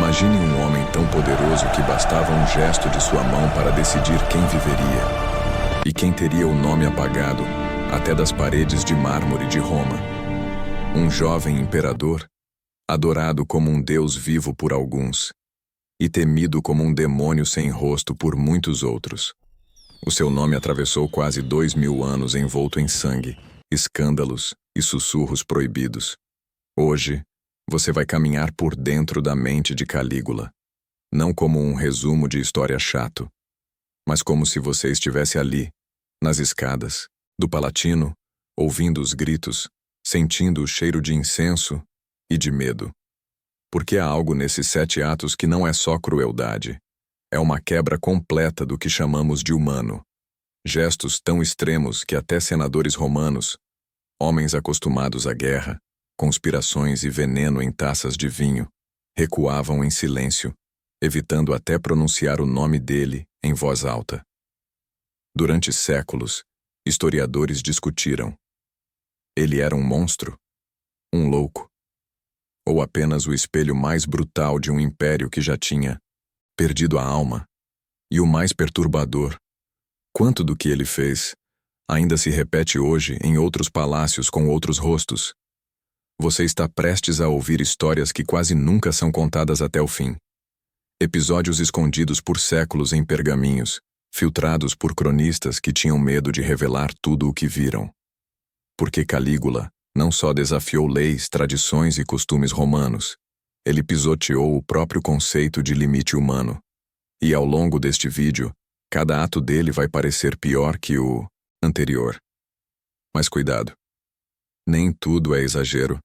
Imagine um homem tão poderoso que bastava um gesto de sua mão para decidir quem viveria e quem teria o nome apagado até das paredes de mármore de Roma. Um jovem imperador, adorado como um deus vivo por alguns e temido como um demônio sem rosto por muitos outros. O seu nome atravessou quase 2000 anos envolto em sangue, escândalos e sussurros proibidos. Hoje, você vai caminhar por dentro da mente de Calígula, não como um resumo de história chato, mas como se você estivesse ali, nas escadas, do Palatino, ouvindo os gritos, sentindo o cheiro de incenso e de medo. Porque há algo nesses 7 atos que não é só crueldade, é uma quebra completa do que chamamos de humano. Gestos tão extremos que até senadores romanos, homens acostumados à guerra, conspirações e veneno em taças de vinho, recuavam em silêncio, evitando até pronunciar o nome dele em voz alta. Durante séculos, historiadores discutiram. Ele era um monstro? Um louco? Ou apenas o espelho mais brutal de um império que já tinha perdido a alma? E o mais perturbador, quanto do que ele fez ainda se repete hoje em outros palácios com outros rostos? Você está prestes a ouvir histórias que quase nunca são contadas até o fim. Episódios escondidos por séculos em pergaminhos, filtrados por cronistas que tinham medo de revelar tudo o que viram. Porque Calígula não só desafiou leis, tradições e costumes romanos, ele pisoteou o próprio conceito de limite humano. E ao longo deste vídeo, cada ato dele vai parecer pior que o anterior. Mas cuidado. Nem tudo é exagero,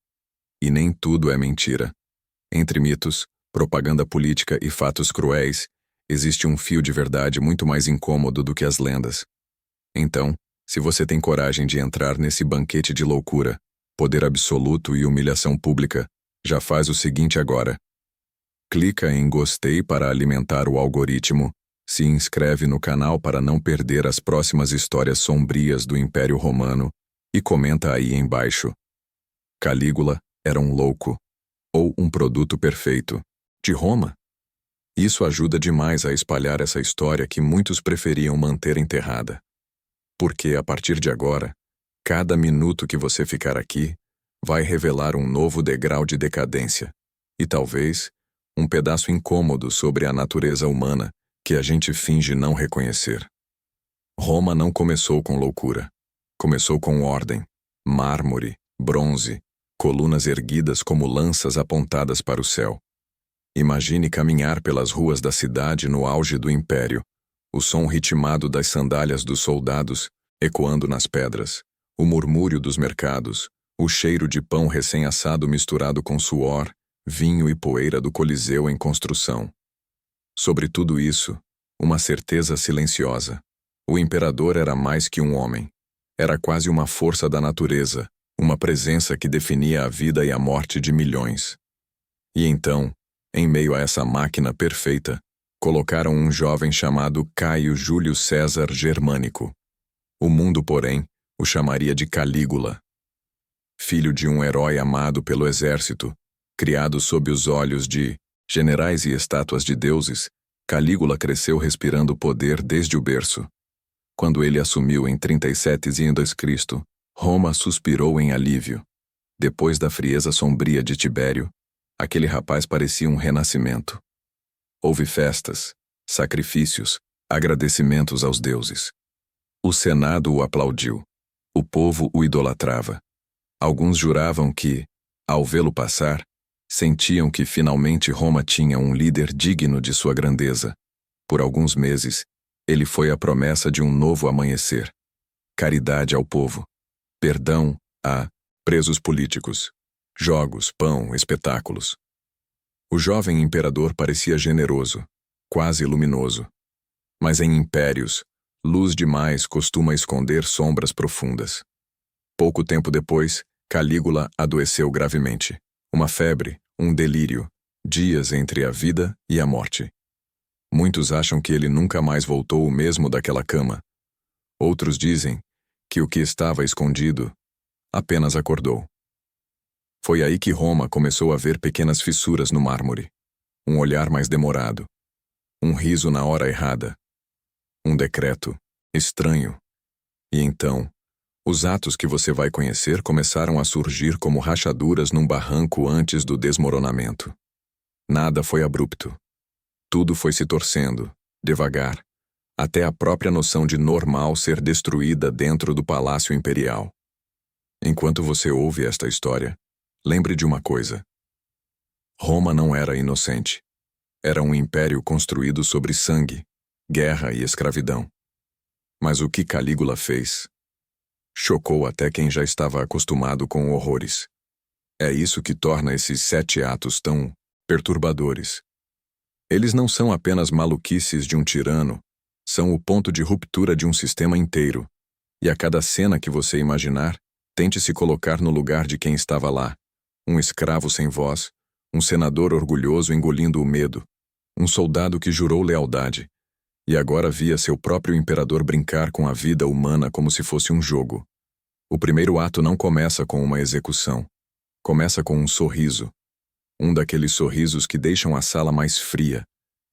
e nem tudo é mentira. Entre mitos, propaganda política e fatos cruéis, existe um fio de verdade muito mais incômodo do que as lendas. Então, se você tem coragem de entrar nesse banquete de loucura, poder absoluto e humilhação pública, já faz o seguinte agora. Clica em gostei para alimentar o algoritmo, se inscreve no canal para não perder as próximas histórias sombrias do Império Romano e comenta aí embaixo. Calígula era um louco, ou um produto perfeito, de Roma? Isso ajuda demais a espalhar essa história que muitos preferiam manter enterrada. Porque, a partir de agora, cada minuto que você ficar aqui vai revelar um novo degrau de decadência, e talvez um pedaço incômodo sobre a natureza humana que a gente finge não reconhecer. Roma não começou com loucura. Começou com ordem, mármore, bronze, colunas erguidas como lanças apontadas para o céu. Imagine caminhar pelas ruas da cidade no auge do império, o som ritmado das sandálias dos soldados ecoando nas pedras, o murmúrio dos mercados, o cheiro de pão recém-assado misturado com suor, vinho e poeira do Coliseu em construção. Sobre tudo isso, uma certeza silenciosa. O imperador era mais que um homem. Era quase uma força da natureza, uma presença que definia a vida e a morte de milhões. E então, em meio a essa máquina perfeita, colocaram um jovem chamado Caio Júlio César Germânico. O mundo, porém, o chamaria de Calígula. Filho de um herói amado pelo exército, criado sob os olhos de generais e estátuas de deuses, Calígula cresceu respirando poder desde o berço. Quando ele assumiu em 37 a.C., Roma suspirou em alívio. Depois da frieza sombria de Tibério, aquele rapaz parecia um renascimento. Houve festas, sacrifícios, agradecimentos aos deuses. O Senado o aplaudiu. O povo o idolatrava. Alguns juravam que, ao vê-lo passar, sentiam que finalmente Roma tinha um líder digno de sua grandeza. Por alguns meses, ele foi a promessa de um novo amanhecer. Caridade ao povo. Perdão a presos políticos. Jogos, pão, espetáculos. O jovem imperador parecia generoso, quase luminoso. Mas em impérios, luz demais costuma esconder sombras profundas. Pouco tempo depois, Calígula adoeceu gravemente. Uma febre, um delírio, dias entre a vida e a morte. Muitos acham que ele nunca mais voltou o mesmo daquela cama. Outros dizem que o que estava escondido apenas acordou. Foi aí que Roma começou a ver pequenas fissuras no mármore. um olhar mais demorado, um riso na hora errada, um decreto estranho. E então, os atos que você vai conhecer começaram a surgir como rachaduras num barranco antes do desmoronamento. Nada foi abrupto. Tudo foi se torcendo, devagar, até a própria noção de normal ser destruída dentro do Palácio Imperial. Enquanto você ouve esta história, lembre de uma coisa. Roma não era inocente. Era um império construído sobre sangue, guerra e escravidão. Mas o que Calígula fez chocou até quem já estava acostumado com horrores. É isso que torna esses 7 atos tão perturbadores. Eles não são apenas maluquices de um tirano, são o ponto de ruptura de um sistema inteiro. E a cada cena que você imaginar, tente se colocar no lugar de quem estava lá. Um escravo sem voz, um senador orgulhoso engolindo o medo, um soldado que jurou lealdade, e agora via seu próprio imperador brincar com a vida humana como se fosse um jogo. O primeiro ato não começa com uma execução. Começa com um sorriso. Um daqueles sorrisos que deixam a sala mais fria,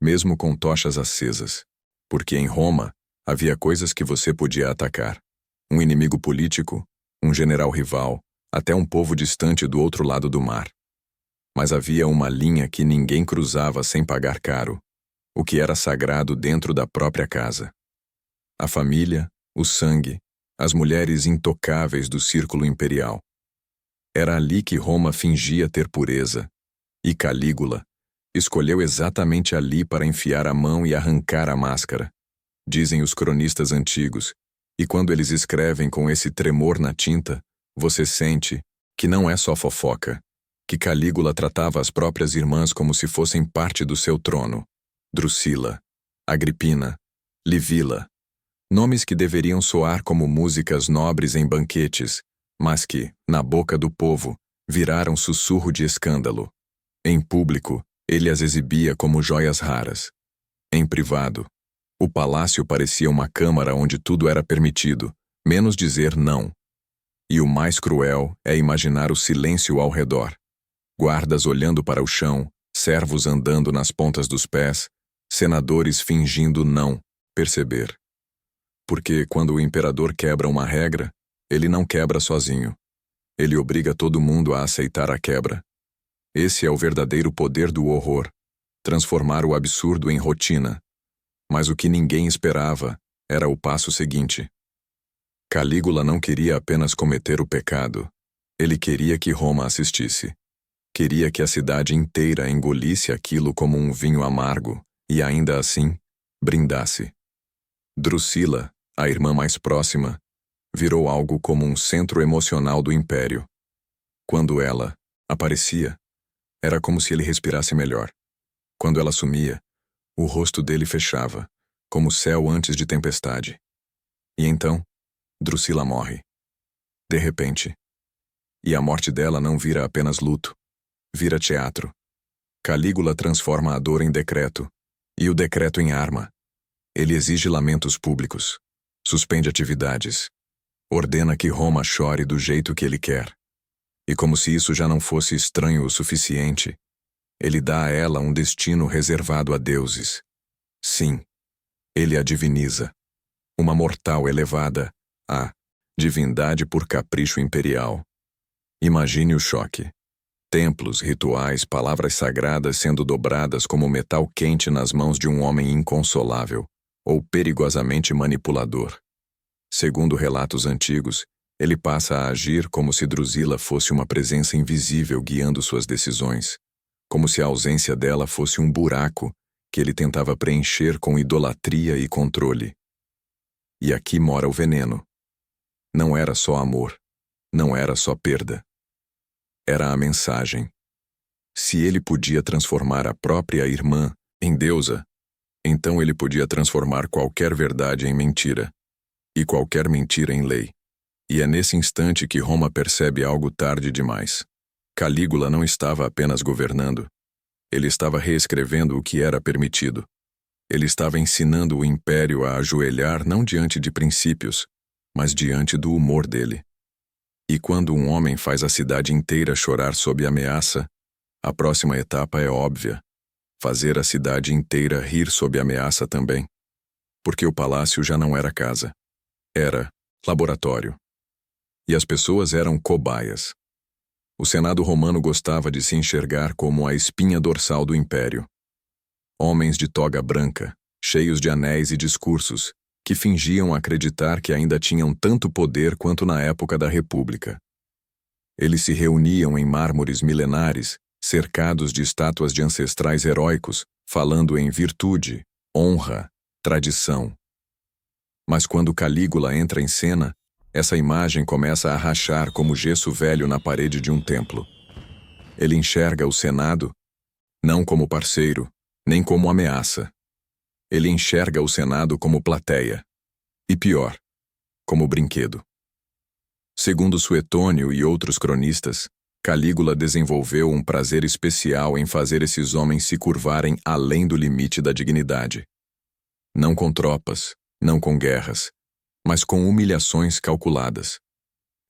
mesmo com tochas acesas. Porque em Roma, havia coisas que você podia atacar. Um inimigo político, um general rival, até um povo distante do outro lado do mar. Mas havia uma linha que ninguém cruzava sem pagar caro. O que era sagrado dentro da própria casa. A família, o sangue, as mulheres intocáveis do círculo imperial. Era ali que Roma fingia ter pureza, e Calígula escolheu exatamente ali para enfiar a mão e arrancar a máscara, dizem os cronistas antigos, e quando eles escrevem com esse tremor na tinta, você sente que não é só fofoca, que Calígula tratava as próprias irmãs como se fossem parte do seu trono. Drusila, Agripina, Livila, nomes que deveriam soar como músicas nobres em banquetes, mas que, na boca do povo, viraram sussurro de escândalo. Em público, ele as exibia como joias raras. Em privado, o palácio parecia uma câmara onde tudo era permitido, menos dizer não. E o mais cruel é imaginar o silêncio ao redor. Guardas olhando para o chão, servos andando nas pontas dos pés, senadores fingindo não perceber. Porque quando o imperador quebra uma regra, ele não quebra sozinho. Ele obriga todo mundo a aceitar a quebra. Esse é o verdadeiro poder do horror, transformar o absurdo em rotina. Mas o que ninguém esperava era o passo seguinte. Calígula não queria apenas cometer o pecado. Ele queria que Roma assistisse. Queria que a cidade inteira engolisse aquilo como um vinho amargo e, ainda assim, brindasse. Drusila, a irmã mais próxima, virou algo como um centro emocional do império. Quando ela aparecia, era como se ele respirasse melhor. Quando ela sumia, o rosto dele fechava, como o céu antes de tempestade. E então, Drusila morre. De repente. E a morte dela não vira apenas luto, vira teatro. Calígula transforma a dor em decreto, e o decreto em arma. Ele exige lamentos públicos, suspende atividades, ordena que Roma chore do jeito que ele quer. E como se isso já não fosse estranho o suficiente, ele dá a ela um destino reservado a deuses. Sim, ele a diviniza. Uma mortal elevada à divindade por capricho imperial. Imagine o choque. Templos, rituais, palavras sagradas sendo dobradas como metal quente nas mãos de um homem inconsolável ou perigosamente manipulador. Segundo relatos antigos, ele passa a agir como se Drusila fosse uma presença invisível guiando suas decisões, como se a ausência dela fosse um buraco que ele tentava preencher com idolatria e controle. E aqui mora o veneno. Não era só amor, não era só perda. Era a mensagem. Se ele podia transformar a própria irmã em deusa, então ele podia transformar qualquer verdade em mentira, e qualquer mentira em lei. E é nesse instante que Roma percebe algo tarde demais. Calígula não estava apenas governando. Ele estava reescrevendo o que era permitido. Ele estava ensinando o império a ajoelhar não diante de princípios, mas diante do humor dele. E quando um homem faz a cidade inteira chorar sob ameaça, a próxima etapa é óbvia. fazer a cidade inteira rir sob ameaça também. Porque o palácio já não era casa. Era laboratório. E as pessoas eram cobaias. O Senado romano gostava de se enxergar como a espinha dorsal do império. Homens de toga branca, cheios de anéis e discursos, que fingiam acreditar que ainda tinham tanto poder quanto na época da República. Eles se reuniam em mármores milenares, cercados de estátuas de ancestrais heróicos, falando em virtude, honra, tradição. Mas quando Calígula entra em cena, essa imagem começa a rachar como gesso velho na parede de um templo. Ele enxerga o Senado não como parceiro, nem como ameaça. Ele enxerga o Senado como plateia. E pior, como brinquedo. Segundo Suetônio e outros cronistas, Calígula desenvolveu um prazer especial em fazer esses homens se curvarem além do limite da dignidade. Não com tropas, não com guerras, mas com humilhações calculadas.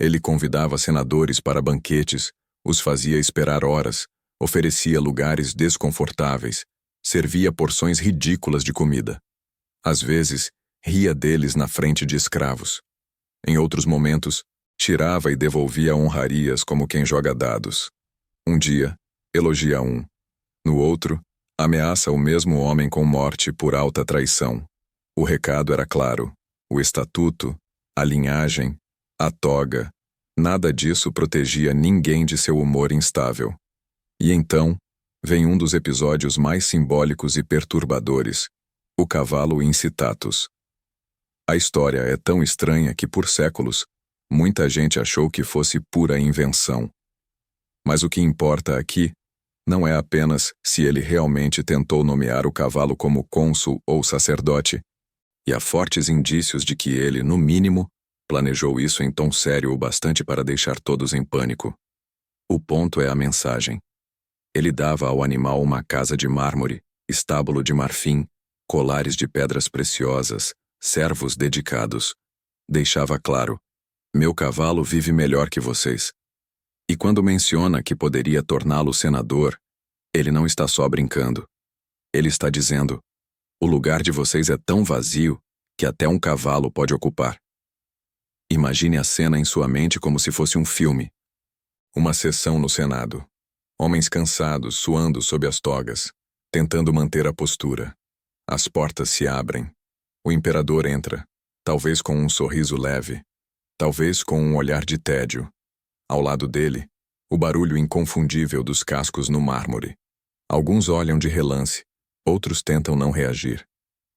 Ele convidava senadores para banquetes, os fazia esperar horas, oferecia lugares desconfortáveis, servia porções ridículas de comida. Às vezes, ria deles na frente de escravos. Em outros momentos, tirava e devolvia honrarias como quem joga dados. Um dia, elogia um. No outro, ameaça o mesmo homem com morte por alta traição. O recado era claro. O estatuto, a linhagem, a toga, nada disso protegia ninguém de seu humor instável. E então, vem um dos episódios mais simbólicos e perturbadores, o cavalo incitatus. A história é tão estranha que, por séculos, muita gente achou que fosse pura invenção. Mas o que importa aqui não é apenas se ele realmente tentou nomear o cavalo como cônsul ou sacerdote, e há fortes indícios de que ele, no mínimo, planejou isso em tom sério o bastante para deixar todos em pânico. O ponto é a mensagem. Ele dava ao animal uma casa de mármore, estábulo de marfim, colares de pedras preciosas, servos dedicados. Deixava claro: meu cavalo vive melhor que vocês. E quando menciona que poderia torná-lo senador, ele não está só brincando. Ele está dizendo: o lugar de vocês é tão vazio que até um cavalo pode ocupar. Imagine a cena em sua mente como se fosse um filme. Uma sessão no Senado. Homens cansados, suando sob as togas, tentando manter a postura. As portas se abrem. O imperador entra, talvez com um sorriso leve, talvez com um olhar de tédio. Ao lado dele, o barulho inconfundível dos cascos no mármore. Alguns olham de relance, outros tentam não reagir.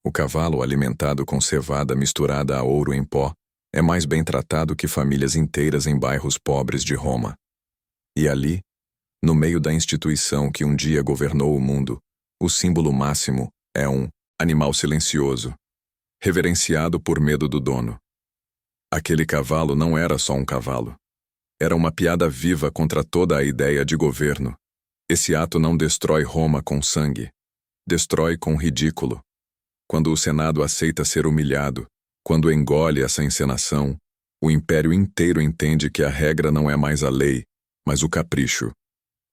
O cavalo, alimentado com cevada misturada a ouro em pó, é mais bem tratado que famílias inteiras em bairros pobres de Roma. E ali, no meio da instituição que um dia governou o mundo, o símbolo máximo é um animal silencioso, reverenciado por medo do dono. Aquele cavalo não era só um cavalo. Era uma piada viva contra toda a ideia de governo. Esse ato não destrói Roma com sangue. Destrói com ridículo. Quando o Senado aceita ser humilhado, quando engole essa encenação, o império inteiro entende que a regra não é mais a lei, mas o capricho.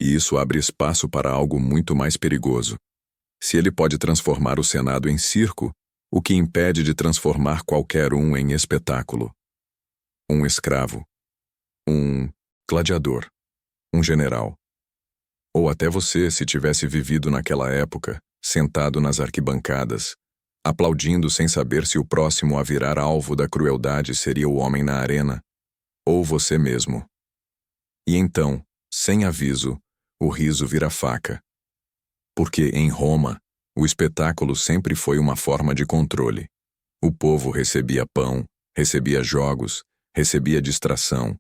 E isso abre espaço para algo muito mais perigoso. Se ele pode transformar o Senado em circo, o que impede de transformar qualquer um em espetáculo? Um escravo, um gladiador, um general. Ou até você, se tivesse vivido naquela época, sentado nas arquibancadas, aplaudindo sem saber se o próximo a virar alvo da crueldade seria o homem na arena, ou você mesmo. E então, sem aviso, o riso vira faca. Porque em Roma, o espetáculo sempre foi uma forma de controle. O povo recebia pão, recebia jogos, recebia distração,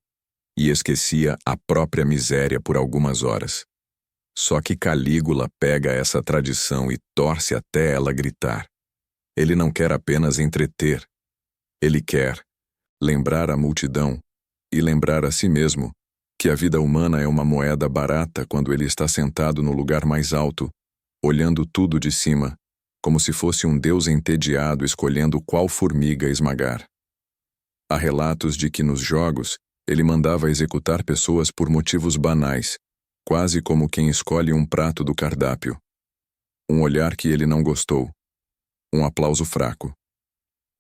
e esquecia a própria miséria por algumas horas. Só que Calígula pega essa tradição e torce até ela gritar. Ele não quer apenas entreter. Ele quer lembrar a multidão e lembrar a si mesmo que a vida humana é uma moeda barata quando ele está sentado no lugar mais alto, olhando tudo de cima, como se fosse um deus entediado escolhendo qual formiga esmagar. Há relatos de que nos jogos ele mandava executar pessoas por motivos banais, quase como quem escolhe um prato do cardápio. Um olhar que ele não gostou. Um aplauso fraco.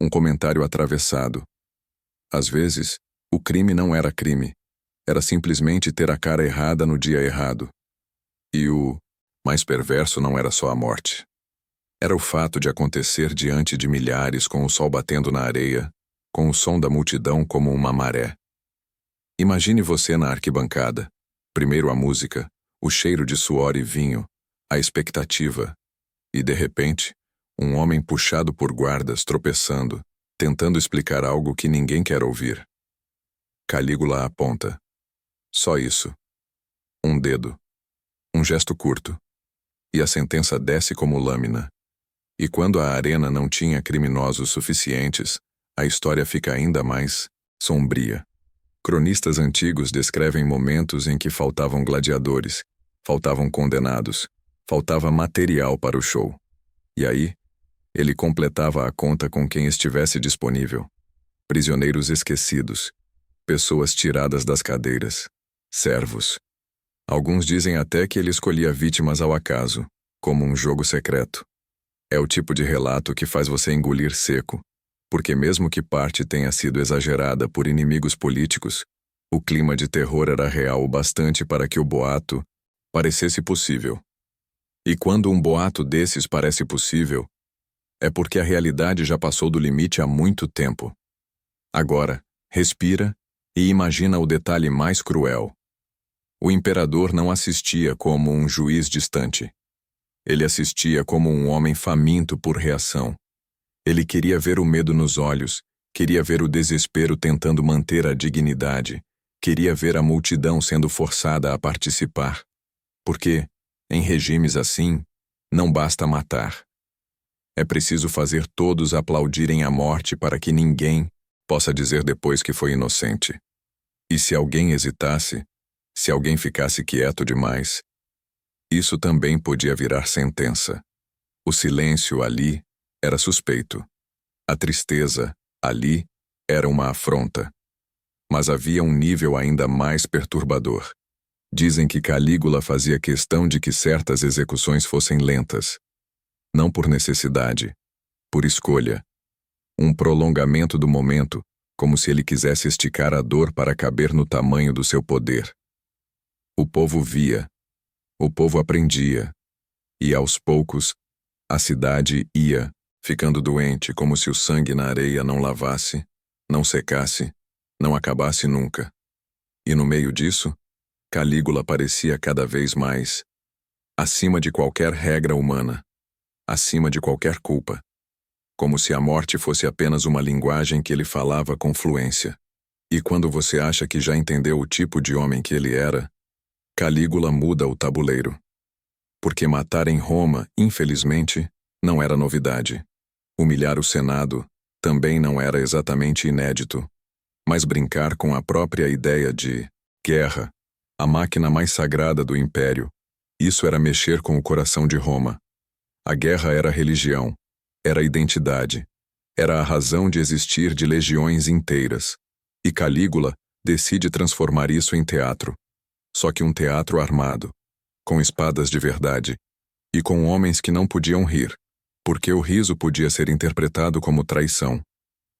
Um comentário atravessado. Às vezes, o crime não era crime. Era simplesmente ter a cara errada no dia errado. E o mais perverso não era só a morte. Era o fato de acontecer diante de milhares, com o sol batendo na areia, com o som da multidão como uma maré. Imagine você na arquibancada. Primeiro a música, o cheiro de suor e vinho, a expectativa. E, de repente, um homem puxado por guardas tropeçando, tentando explicar algo que ninguém quer ouvir. Calígula aponta. Só isso. Um dedo. Um gesto curto. E a sentença desce como lâmina. E quando a arena não tinha criminosos suficientes, a história fica ainda mais sombria. Cronistas antigos descrevem momentos em que faltavam gladiadores, faltavam condenados, faltava material para o show. E aí, ele completava a conta com quem estivesse disponível. Prisioneiros esquecidos, pessoas tiradas das cadeiras, servos. Alguns dizem até que ele escolhia vítimas ao acaso, como um jogo secreto. É o tipo de relato que faz você engolir seco, porque mesmo que parte tenha sido exagerada por inimigos políticos, o clima de terror era real o bastante para que o boato parecesse possível. E quando um boato desses parece possível, é porque a realidade já passou do limite há muito tempo. Agora, respira e imagina o detalhe mais cruel. O imperador não assistia como um juiz distante. Ele assistia como um homem faminto por reação. Ele queria ver o medo nos olhos, queria ver o desespero tentando manter a dignidade, queria ver a multidão sendo forçada a participar. Porque, em regimes assim, não basta matar. É preciso fazer todos aplaudirem a morte para que ninguém possa dizer depois que foi inocente. E se alguém hesitasse, se alguém ficasse quieto demais, isso também podia virar sentença. O silêncio ali era suspeito. A tristeza ali era uma afronta. Mas havia um nível ainda mais perturbador. Dizem que Calígula fazia questão de que certas execuções fossem lentas. Não por necessidade, por escolha. Um prolongamento do momento, como se ele quisesse esticar a dor para caber no tamanho do seu poder. O povo via. O povo aprendia. E aos poucos, a cidade ia, ficando doente como se o sangue na areia não lavasse, não secasse, não acabasse nunca. E no meio disso, Calígula parecia cada vez mais acima de qualquer regra humana, acima de qualquer culpa, como se a morte fosse apenas uma linguagem que ele falava com fluência. E quando você acha que já entendeu o tipo de homem que ele era, Calígula muda o tabuleiro. Porque matar em Roma, infelizmente, não era novidade. Humilhar o Senado também não era exatamente inédito. Mas brincar com a própria ideia de guerra, a máquina mais sagrada do império, isso era mexer com o coração de Roma. A guerra era religião, era identidade, era a razão de existir de legiões inteiras. E Calígula decide transformar isso em teatro. Só que um teatro armado, com espadas de verdade, e com homens que não podiam rir, porque o riso podia ser interpretado como traição.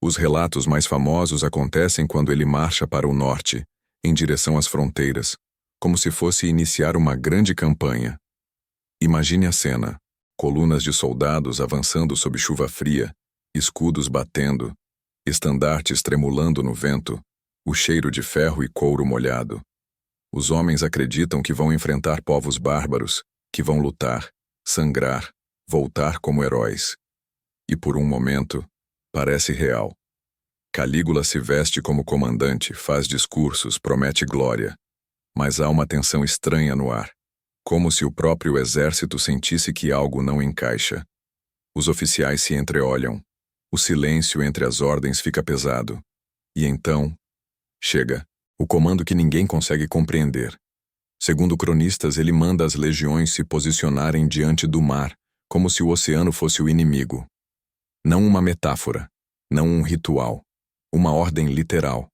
Os relatos mais famosos acontecem quando ele marcha para o norte, em direção às fronteiras, como se fosse iniciar uma grande campanha. Imagine a cena, colunas de soldados avançando sob chuva fria, escudos batendo, estandartes tremulando no vento, o cheiro de ferro e couro molhado. Os homens acreditam que vão enfrentar povos bárbaros, que vão lutar, sangrar, voltar como heróis. E por um momento, parece real. Calígula se veste como comandante, faz discursos, promete glória. Mas há uma tensão estranha no ar, como se o próprio exército sentisse que algo não encaixa. Os oficiais se entreolham. O silêncio entre as ordens fica pesado. E então, chega. O comando que ninguém consegue compreender. Segundo cronistas, ele manda as legiões se posicionarem diante do mar, como se o oceano fosse o inimigo. Não uma metáfora, não um ritual, uma ordem literal.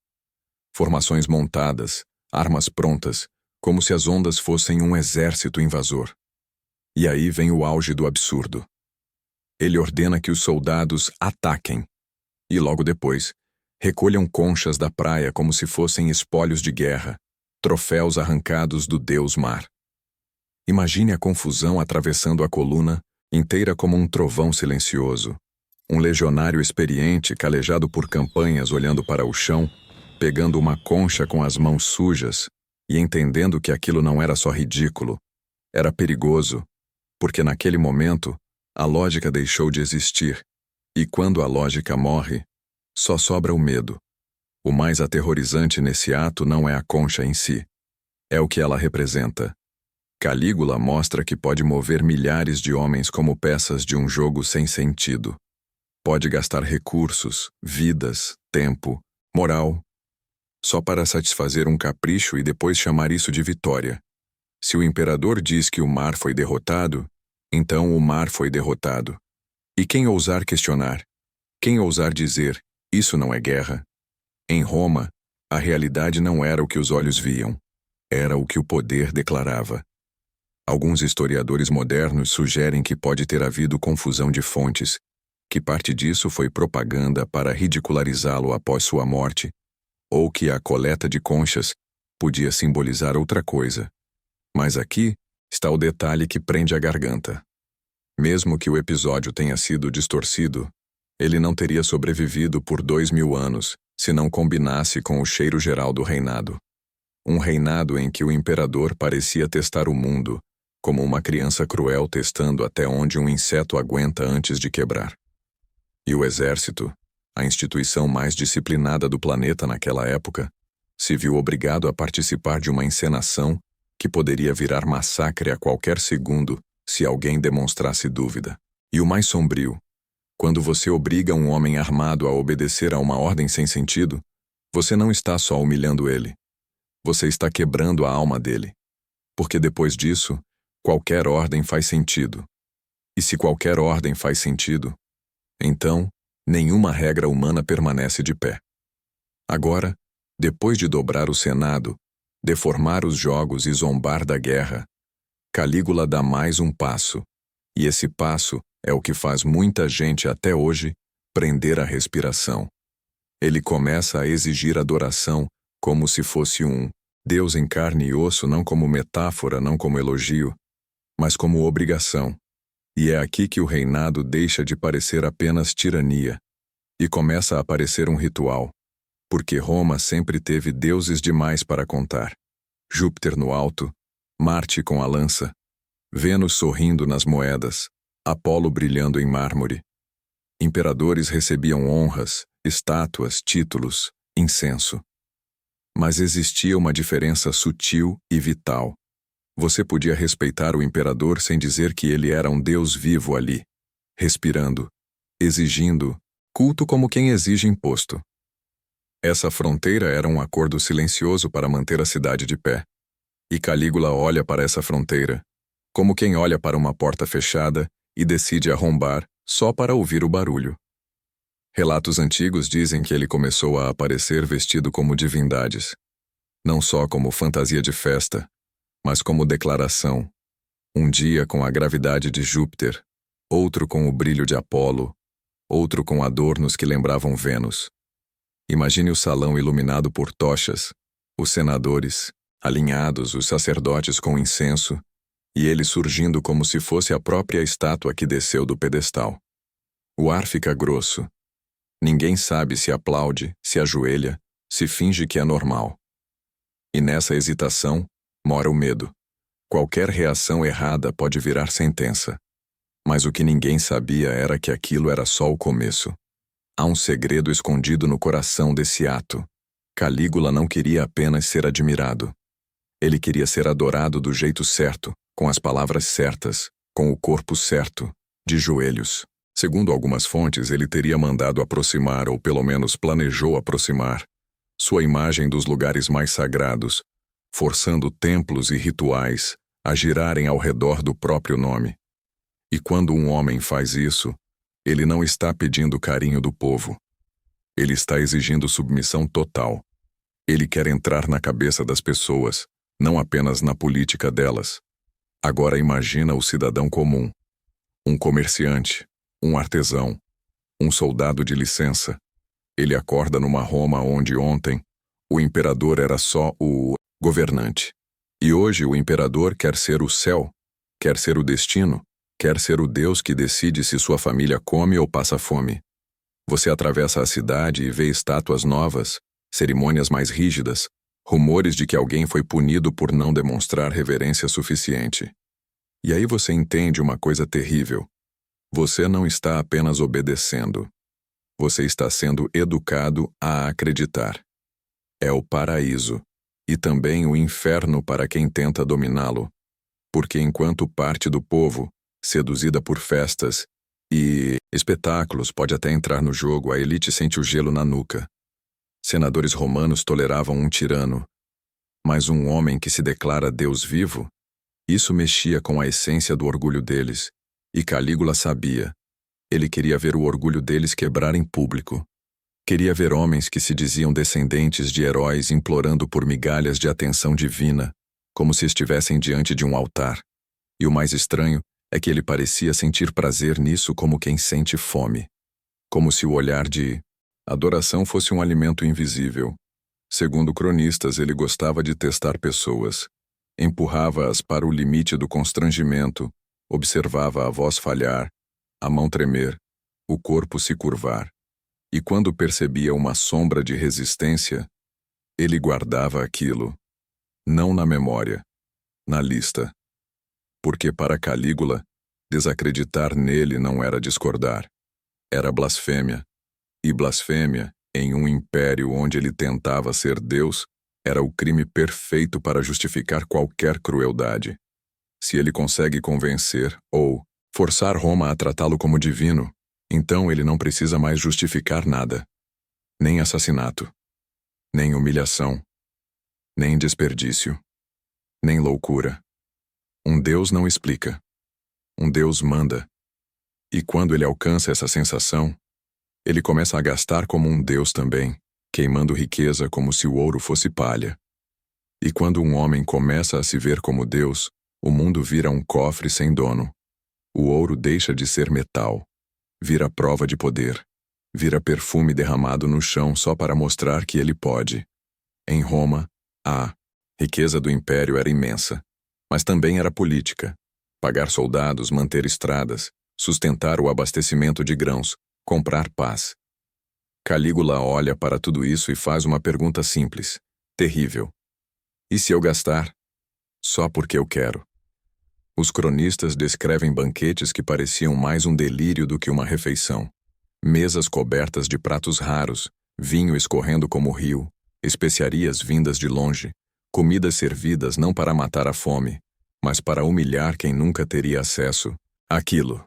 Formações montadas, armas prontas, como se as ondas fossem um exército invasor. E aí vem o auge do absurdo. Ele ordena que os soldados ataquem e, logo depois, recolham conchas da praia como se fossem espólios de guerra, troféus arrancados do deus mar. Imagine a confusão atravessando a coluna, inteira como um trovão silencioso. Um legionário experiente, calejado por campanhas, olhando para o chão, pegando uma concha com as mãos sujas e entendendo que aquilo não era só ridículo, era perigoso, porque naquele momento a lógica deixou de existir, e quando a lógica morre, só sobra o medo. O mais aterrorizante nesse ato não é a concha em si, é o que ela representa. Calígula mostra que pode mover milhares de homens como peças de um jogo sem sentido. Pode gastar recursos, vidas, tempo, moral, só para satisfazer um capricho e depois chamar isso de vitória. Se o imperador diz que o mar foi derrotado, então o mar foi derrotado. E quem ousar questionar? Quem ousar dizer, isso não é guerra? Em Roma, a realidade não era o que os olhos viam, era o que o poder declarava. Alguns historiadores modernos sugerem que pode ter havido confusão de fontes, que parte disso foi propaganda para ridicularizá-lo após sua morte, ou que a coleta de conchas podia simbolizar outra coisa. Mas aqui está o detalhe que prende a garganta. Mesmo que o episódio tenha sido distorcido, ele não teria sobrevivido por 2000 anos se não combinasse com o cheiro geral do reinado. Um reinado em que o imperador parecia testar o mundo, como uma criança cruel testando até onde um inseto aguenta antes de quebrar. E o exército, a instituição mais disciplinada do planeta naquela época, se viu obrigado a participar de uma encenação que poderia virar massacre a qualquer segundo se alguém demonstrasse dúvida. E o mais sombrio, quando você obriga um homem armado a obedecer a uma ordem sem sentido, você não está só humilhando ele, você está quebrando a alma dele. Porque depois disso, qualquer ordem faz sentido. E se qualquer ordem faz sentido, então, nenhuma regra humana permanece de pé. Agora, depois de dobrar o Senado, deformar os jogos e zombar da guerra, Calígula dá mais um passo, e esse passo é o que faz muita gente até hoje prender a respiração. Ele começa a exigir adoração como se fosse um Deus em carne e osso, não como metáfora, não como elogio, mas como obrigação. E é aqui que o reinado deixa de parecer apenas tirania e começa a parecer um ritual, porque Roma sempre teve deuses demais para contar. Júpiter no alto, Marte com a lança, Vênus sorrindo nas moedas, Apolo brilhando em mármore. Imperadores recebiam honras, estátuas, títulos, incenso. Mas existia uma diferença sutil e vital. Você podia respeitar o imperador sem dizer que ele era um deus vivo ali, respirando, exigindo, culto como quem exige imposto. Essa fronteira era um acordo silencioso para manter a cidade de pé. E Calígula olha para essa fronteira, como quem olha para uma porta fechada e decide arrombar só para ouvir o barulho. Relatos antigos dizem que ele começou a aparecer vestido como divindades, não só como fantasia de festa, mas como declaração. Um dia com a gravidade de Júpiter, outro com o brilho de Apolo, outro com adornos que lembravam Vênus. Imagine o salão iluminado por tochas, os senadores, alinhados, os sacerdotes com incenso, e ele surgindo como se fosse a própria estátua que desceu do pedestal. O ar fica grosso. Ninguém sabe se aplaude, se ajoelha, se finge que é normal. E nessa hesitação mora o medo. Qualquer reação errada pode virar sentença. Mas o que ninguém sabia era que aquilo era só o começo. Há um segredo escondido no coração desse ato. Calígula não queria apenas ser admirado. Ele queria ser adorado do jeito certo, com as palavras certas, com o corpo certo, de joelhos. Segundo algumas fontes, ele teria mandado aproximar, ou pelo menos planejou aproximar, sua imagem dos lugares mais sagrados, forçando templos e rituais a girarem ao redor do próprio nome. E quando um homem faz isso, ele não está pedindo carinho do povo. Ele está exigindo submissão total. Ele quer entrar na cabeça das pessoas, não apenas na política delas. Agora imagina o cidadão comum, um comerciante, um artesão, um soldado de licença. Ele acorda numa Roma onde ontem o imperador era só o governante. E hoje o imperador quer ser o céu, quer ser o destino, quer ser o Deus que decide se sua família come ou passa fome. Você atravessa a cidade e vê estátuas novas, cerimônias mais rígidas, rumores de que alguém foi punido por não demonstrar reverência suficiente. E aí você entende uma coisa terrível. Você não está apenas obedecendo. Você está sendo educado a acreditar. É o paraíso, e também o inferno para quem tenta dominá-lo. Porque enquanto parte do povo, seduzida por festas e espetáculos, pode até entrar no jogo, a elite sente o gelo na nuca. Senadores romanos toleravam um tirano, mas um homem que se declara Deus vivo? Isso mexia com a essência do orgulho deles, e Calígula sabia. Ele queria ver o orgulho deles quebrar em público. Queria ver homens que se diziam descendentes de heróis implorando por migalhas de atenção divina, como se estivessem diante de um altar. E o mais estranho é que ele parecia sentir prazer nisso como quem sente fome. Como se o olhar de adoração fosse um alimento invisível. Segundo cronistas, ele gostava de testar pessoas. Empurrava-as para o limite do constrangimento, observava a voz falhar, a mão tremer, o corpo se curvar. E quando percebia uma sombra de resistência, ele guardava aquilo. Não na memória, na lista. Porque para Calígula, desacreditar nele não era discordar. Era blasfêmia. E blasfêmia, em um império onde ele tentava ser Deus, era o crime perfeito para justificar qualquer crueldade. Se ele consegue convencer ou forçar Roma a tratá-lo como divino, então ele não precisa mais justificar nada. Nem assassinato, nem humilhação, nem desperdício, nem loucura. Um Deus não explica. Um Deus manda. E quando ele alcança essa sensação, ele começa a gastar como um Deus também, queimando riqueza como se o ouro fosse palha. E quando um homem começa a se ver como Deus, o mundo vira um cofre sem dono. O ouro deixa de ser metal. Vira prova de poder. Vira perfume derramado no chão só para mostrar que ele pode. Em Roma, a riqueza do império era imensa. Mas também era política. Pagar soldados, manter estradas, sustentar o abastecimento de grãos, comprar paz. Calígula olha para tudo isso e faz uma pergunta simples, terrível. E se eu gastar? Só porque eu quero. Os cronistas descrevem banquetes que pareciam mais um delírio do que uma refeição. Mesas cobertas de pratos raros, vinho escorrendo como rio, especiarias vindas de longe, comidas servidas não para matar a fome, mas para humilhar quem nunca teria acesso àquilo.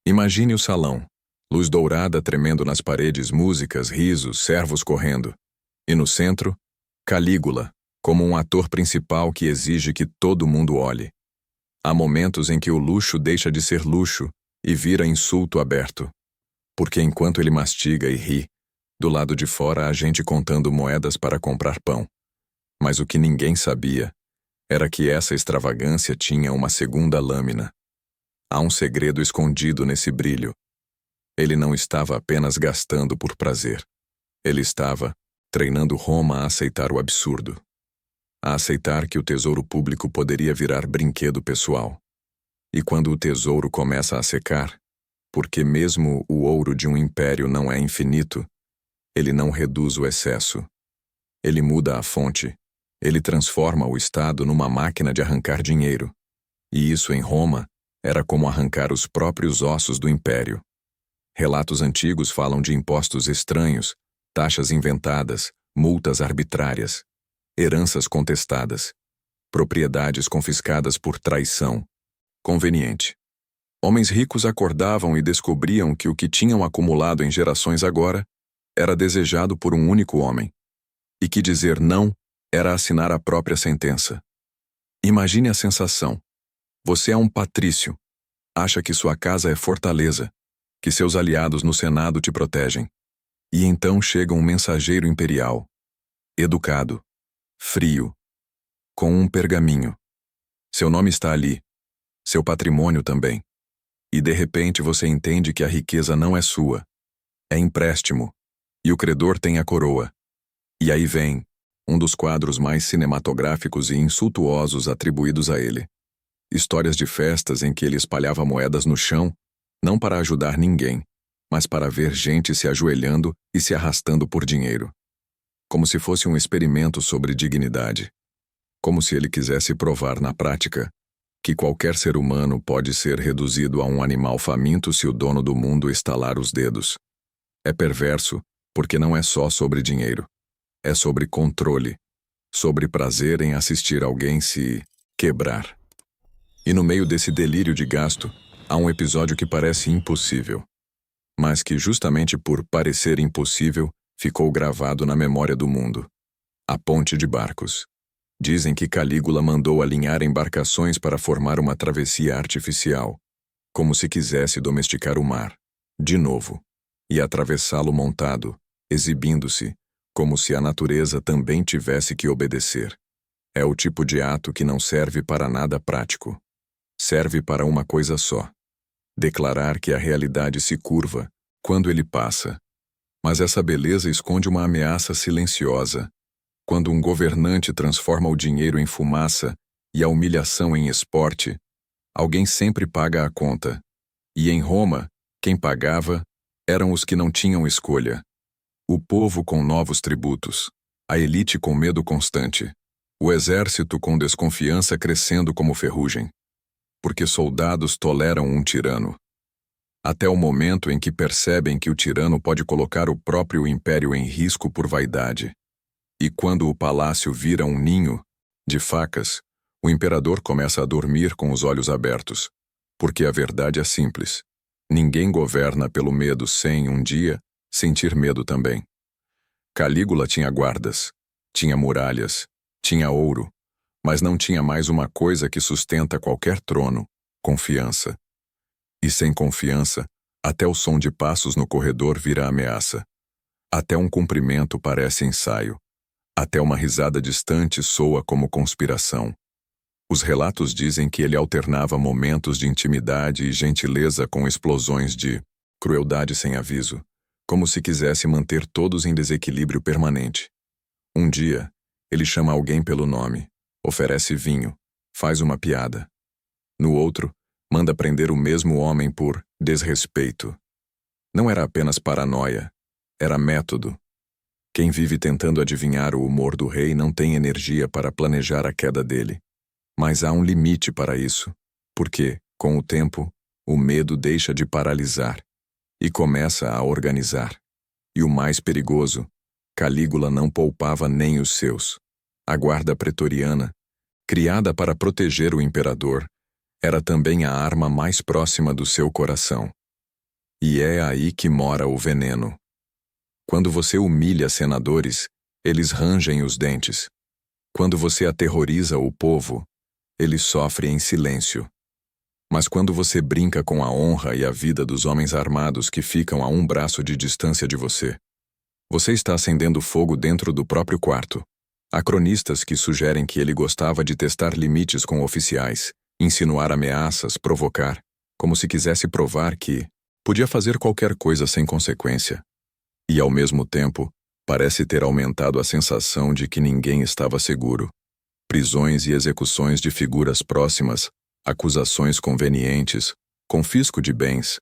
Imagine o salão. Luz dourada tremendo nas paredes, músicas, risos, servos correndo. E no centro, Calígula, como um ator principal que exige que todo mundo olhe. Há momentos em que o luxo deixa de ser luxo e vira insulto aberto. Porque enquanto ele mastiga e ri, do lado de fora há gente contando moedas para comprar pão. Mas o que ninguém sabia era que essa extravagância tinha uma segunda lâmina. Há um segredo escondido nesse brilho. Ele não estava apenas gastando por prazer. Ele estava treinando Roma a aceitar o absurdo. A aceitar que o tesouro público poderia virar brinquedo pessoal. E quando o tesouro começa a secar, porque mesmo o ouro de um império não é infinito, ele não reduz o excesso. Ele muda a fonte. Ele transforma o Estado numa máquina de arrancar dinheiro. E isso em Roma era como arrancar os próprios ossos do império. Relatos antigos falam de impostos estranhos, taxas inventadas, multas arbitrárias, heranças contestadas, propriedades confiscadas por traição. Conveniente. Homens ricos acordavam e descobriam que o que tinham acumulado em gerações agora era desejado por um único homem, e que dizer não era assinar a própria sentença. Imagine a sensação. Você é um patrício, acha que sua casa é fortaleza, que seus aliados no Senado te protegem. E então chega um mensageiro imperial, educado, frio, com um pergaminho. Seu nome está ali, seu patrimônio também. E de repente você entende que a riqueza não é sua, é empréstimo, e o credor tem a coroa. E aí vem um dos quadros mais cinematográficos e insultuosos atribuídos a ele. Histórias de festas em que ele espalhava moedas no chão, não para ajudar ninguém, mas para ver gente se ajoelhando e se arrastando por dinheiro. Como se fosse um experimento sobre dignidade. Como se ele quisesse provar na prática que qualquer ser humano pode ser reduzido a um animal faminto se o dono do mundo estalar os dedos. É perverso, porque não é só sobre dinheiro. É sobre controle, sobre prazer em assistir alguém se quebrar. E no meio desse delírio de gasto, há um episódio que parece impossível, mas que justamente por parecer impossível, ficou gravado na memória do mundo. A ponte de barcos. Dizem que Calígula mandou alinhar embarcações para formar uma travessia artificial, como se quisesse domesticar o mar, de novo, e atravessá-lo montado, exibindo-se, como se a natureza também tivesse que obedecer. É o tipo de ato que não serve para nada prático. Serve para uma coisa só: declarar que a realidade se curva quando ele passa. Mas essa beleza esconde uma ameaça silenciosa. Quando um governante transforma o dinheiro em fumaça e a humilhação em esporte, alguém sempre paga a conta. E em Roma, quem pagava eram os que não tinham escolha. O povo com novos tributos, a elite com medo constante, o exército com desconfiança crescendo como ferrugem. Porque soldados toleram um tirano. Até o momento em que percebem que o tirano pode colocar o próprio império em risco por vaidade. E quando o palácio vira um ninho de facas, o imperador começa a dormir com os olhos abertos. Porque a verdade é simples. Ninguém governa pelo medo sem, um dia, sentir medo também. Calígula tinha guardas, tinha muralhas, tinha ouro, mas não tinha mais uma coisa que sustenta qualquer trono: confiança. E sem confiança, até o som de passos no corredor vira ameaça. Até um cumprimento parece ensaio. Até uma risada distante soa como conspiração. Os relatos dizem que ele alternava momentos de intimidade e gentileza com explosões de crueldade sem aviso, como se quisesse manter todos em desequilíbrio permanente. Um dia, ele chama alguém pelo nome, oferece vinho, faz uma piada. No outro, manda prender o mesmo homem por desrespeito. Não era apenas paranoia, era método. Quem vive tentando adivinhar o humor do rei não tem energia para planejar a queda dele. Mas há um limite para isso, porque, com o tempo, o medo deixa de paralisar e começa a organizar. E o mais perigoso, Calígula não poupava nem os seus. A guarda pretoriana, criada para proteger o imperador, era também a arma mais próxima do seu coração. E é aí que mora o veneno. Quando você humilha senadores, eles rangem os dentes. Quando você aterroriza o povo, ele sofre em silêncio. Mas quando você brinca com a honra e a vida dos homens armados que ficam a um braço de distância de você, você está acendendo fogo dentro do próprio quarto. Há cronistas que sugerem que ele gostava de testar limites com oficiais, insinuar ameaças, provocar, como se quisesse provar que podia fazer qualquer coisa sem consequência. E, ao mesmo tempo, parece ter aumentado a sensação de que ninguém estava seguro. Prisões e execuções de figuras próximas, acusações convenientes, confisco de bens.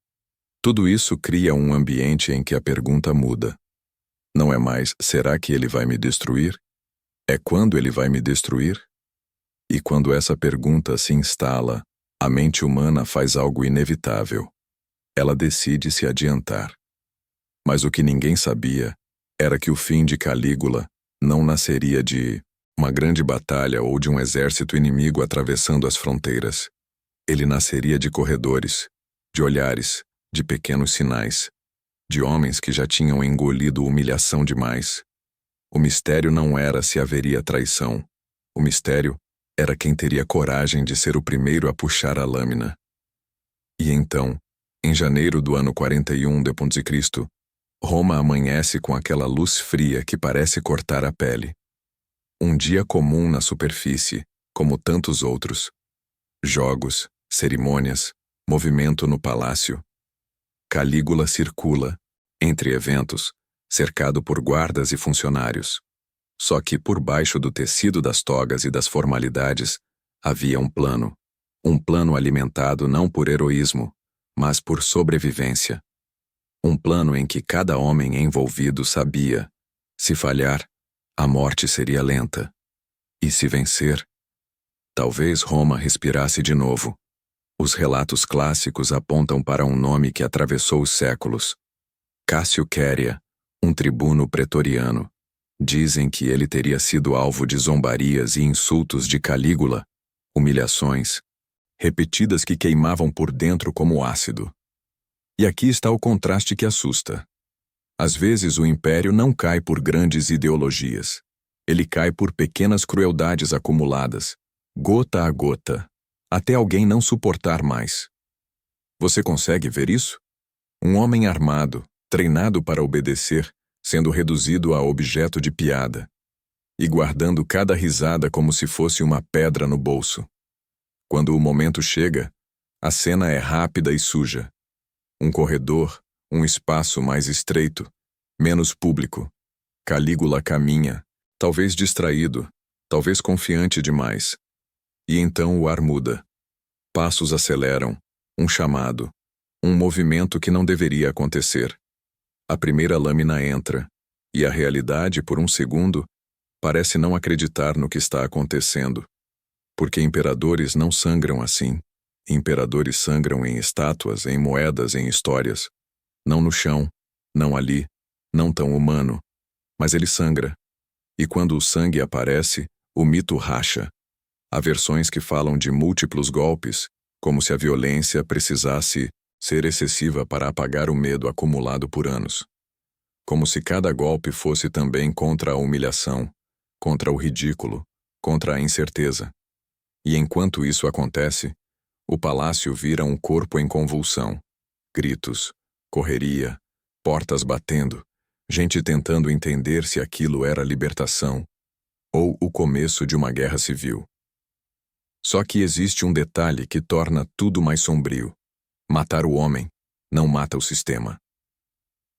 Tudo isso cria um ambiente em que a pergunta muda. Não é mais, será que ele vai me destruir? É quando ele vai me destruir? E quando essa pergunta se instala, a mente humana faz algo inevitável. Ela decide se adiantar. Mas o que ninguém sabia era que o fim de Calígula não nasceria de uma grande batalha ou de um exército inimigo atravessando as fronteiras. Ele nasceria de corredores, de olhares, de pequenos sinais, de homens que já tinham engolido humilhação demais. O mistério não era se haveria traição. O mistério era quem teria coragem de ser o primeiro a puxar a lâmina. E então, em janeiro do ano 41 d.C., Roma amanhece com aquela luz fria que parece cortar a pele. Um dia comum na superfície, como tantos outros. Jogos, cerimônias, movimento no palácio. Calígula circula, entre eventos, cercado por guardas e funcionários. Só que por baixo do tecido das togas e das formalidades, havia um plano alimentado não por heroísmo, mas por sobrevivência. Um plano em que cada homem envolvido sabia, se falhar, a morte seria lenta. E se vencer, talvez Roma respirasse de novo. Os relatos clássicos apontam para um nome que atravessou os séculos. Cássio Quéria, um tribuno pretoriano. Dizem que ele teria sido alvo de zombarias e insultos de Calígula, humilhações, repetidas que queimavam por dentro como ácido. E aqui está o contraste que assusta. Às vezes o império não cai por grandes ideologias. Ele cai por pequenas crueldades acumuladas, gota a gota, até alguém não suportar mais. Você consegue ver isso? Um homem armado, treinado para obedecer, sendo reduzido a objeto de piada, e guardando cada risada como se fosse uma pedra no bolso. Quando o momento chega, a cena é rápida e suja. Um corredor, um espaço mais estreito, menos público. Calígula caminha, talvez distraído, talvez confiante demais. E então o ar muda. Passos aceleram, um chamado, um movimento que não deveria acontecer. A primeira lâmina entra, e a realidade, por um segundo, parece não acreditar no que está acontecendo. Porque imperadores não sangram assim. Imperadores sangram em estátuas, em moedas, em histórias. Não no chão, não ali, não tão humano. Mas ele sangra. E quando o sangue aparece, o mito racha. Há versões que falam de múltiplos golpes, como se a violência precisasse ser excessiva para apagar o medo acumulado por anos. Como se cada golpe fosse também contra a humilhação, contra o ridículo, contra a incerteza. E enquanto isso acontece, o palácio vira um corpo em convulsão. Gritos, correria, portas batendo, gente tentando entender se aquilo era libertação ou o começo de uma guerra civil. Só que existe um detalhe que torna tudo mais sombrio. Matar o homem não mata o sistema.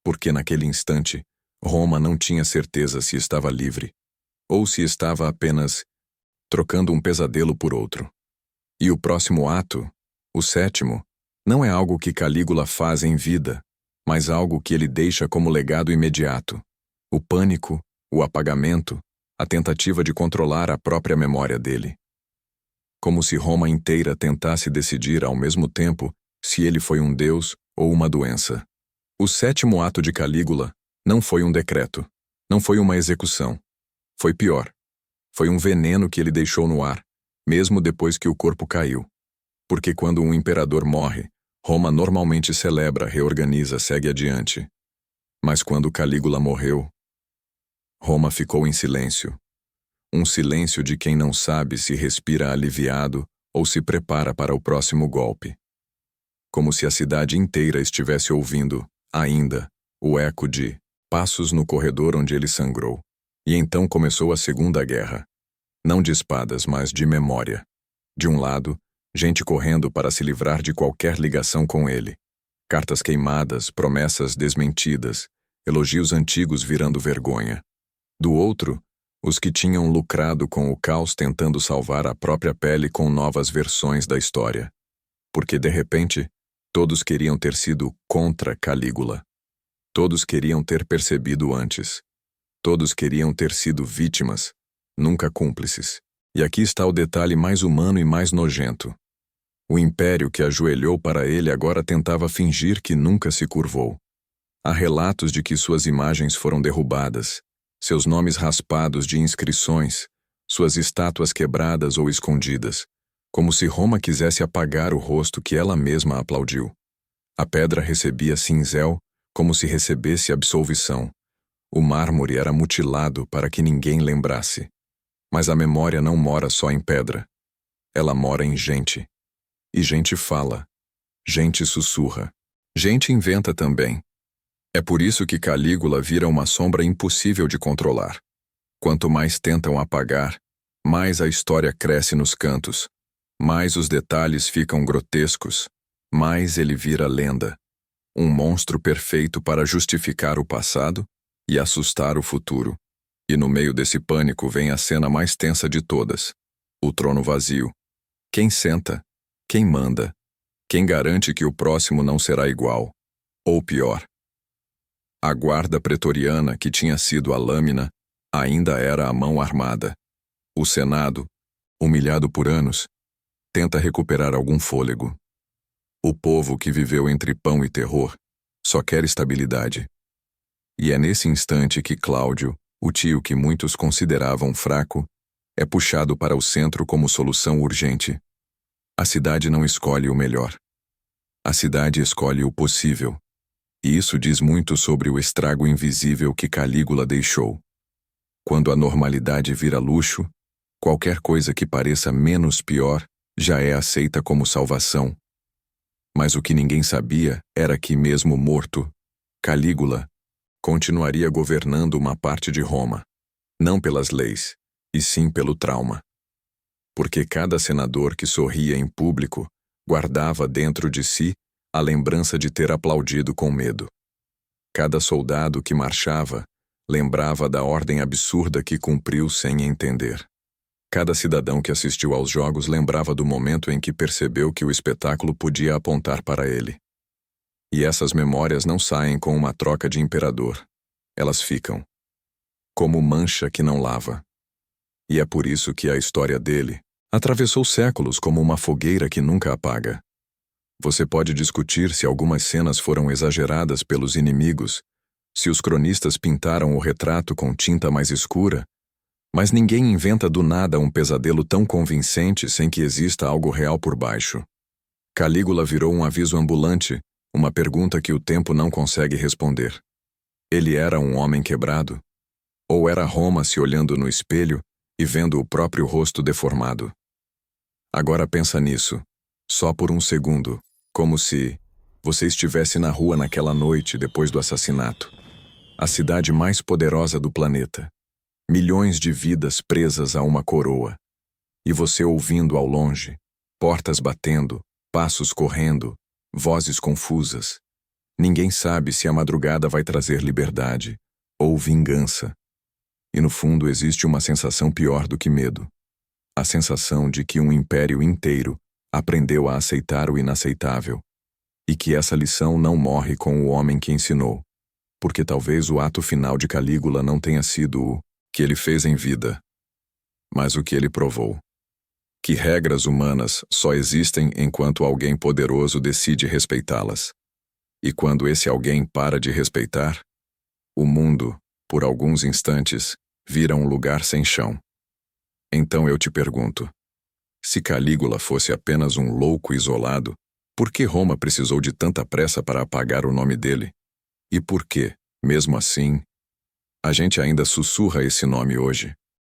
Porque naquele instante, Roma não tinha certeza se estava livre, ou se estava apenas trocando um pesadelo por outro. E o próximo ato, o sétimo, não é algo que Calígula faz em vida, mas algo que ele deixa como legado imediato. O pânico, o apagamento, a tentativa de controlar a própria memória dele. Como se Roma inteira tentasse decidir ao mesmo tempo se ele foi um deus ou uma doença. O sétimo ato de Calígula não foi um decreto, não foi uma execução. Foi pior. Foi um veneno que ele deixou no ar, mesmo depois que o corpo caiu. Porque quando um imperador morre, Roma normalmente celebra, reorganiza, segue adiante. Mas quando Calígula morreu, Roma ficou em silêncio. Um silêncio de quem não sabe se respira aliviado ou se prepara para o próximo golpe. Como se a cidade inteira estivesse ouvindo, ainda, o eco de passos no corredor onde ele sangrou. E então começou a Segunda Guerra. Não de espadas, mas de memória. De um lado, gente correndo para se livrar de qualquer ligação com ele. Cartas queimadas, promessas desmentidas, elogios antigos virando vergonha. Do outro, os que tinham lucrado com o caos tentando salvar a própria pele com novas versões da história. Porque, de repente, todos queriam ter sido contra Calígula. Todos queriam ter percebido antes. Todos queriam ter sido vítimas, nunca cúmplices. E aqui está o detalhe mais humano e mais nojento. O império que ajoelhou para ele agora tentava fingir que nunca se curvou. Há relatos de que suas imagens foram derrubadas, seus nomes raspados de inscrições, suas estátuas quebradas ou escondidas, como se Roma quisesse apagar o rosto que ela mesma aplaudiu. A pedra recebia cinzel como se recebesse absolvição. O mármore era mutilado para que ninguém lembrasse. Mas a memória não mora só em pedra. Ela mora em gente. E gente fala. Gente sussurra. Gente inventa também. É por isso que Calígula vira uma sombra impossível de controlar. Quanto mais tentam apagar, mais a história cresce nos cantos. mais os detalhes ficam grotescos, mais ele vira lenda. Um monstro perfeito para justificar o passado e assustar o futuro. E no meio desse pânico vem a cena mais tensa de todas. O trono vazio. Quem senta? Quem manda? Quem garante que o próximo não será igual? Ou pior? A guarda pretoriana, que tinha sido a lâmina, ainda era a mão armada. O Senado, humilhado por anos, tenta recuperar algum fôlego. O povo que viveu entre pão e terror só quer estabilidade. E é nesse instante que Cláudio, o tio que muitos consideravam fraco, é puxado para o centro como solução urgente. A cidade não escolhe o melhor. A cidade escolhe o possível. E isso diz muito sobre o estrago invisível que Calígula deixou. Quando a normalidade vira luxo, qualquer coisa que pareça menos pior já é aceita como salvação. Mas o que ninguém sabia era que, mesmo morto, Calígula continuaria governando uma parte de Roma, não pelas leis, e sim pelo trauma. Porque cada senador que sorria em público guardava dentro de si a lembrança de ter aplaudido com medo. Cada soldado que marchava lembrava da ordem absurda que cumpriu sem entender. Cada cidadão que assistiu aos jogos lembrava do momento em que percebeu que o espetáculo podia apontar para ele. E essas memórias não saem com uma troca de imperador. Elas ficam como mancha que não lava. E é por isso que a história dele atravessou séculos como uma fogueira que nunca apaga. Você pode discutir se algumas cenas foram exageradas pelos inimigos, se os cronistas pintaram o retrato com tinta mais escura, mas ninguém inventa do nada um pesadelo tão convincente sem que exista algo real por baixo. Calígula virou um aviso ambulante, uma pergunta que o tempo não consegue responder. Ele era um homem quebrado? Ou era Roma se olhando no espelho e vendo o próprio rosto deformado? Agora pensa nisso, só por um segundo, como se você estivesse na rua naquela noite depois do assassinato. A cidade mais poderosa do planeta. Milhões de vidas presas a uma coroa. E você ouvindo ao longe, portas batendo, passos correndo, vozes confusas. Ninguém sabe se a madrugada vai trazer liberdade ou vingança. E no fundo existe uma sensação pior do que medo. A sensação de que um império inteiro aprendeu a aceitar o inaceitável. E que essa lição não morre com o homem que ensinou. Porque talvez o ato final de Calígula não tenha sido o que ele fez em vida, mas o que ele provou. Que regras humanas só existem enquanto alguém poderoso decide respeitá-las. E quando esse alguém para de respeitar, o mundo, por alguns instantes, vira um lugar sem chão. Então eu te pergunto, se Calígula fosse apenas um louco isolado, por que Roma precisou de tanta pressa para apagar o nome dele? E por que, mesmo assim, a gente ainda sussurra esse nome hoje?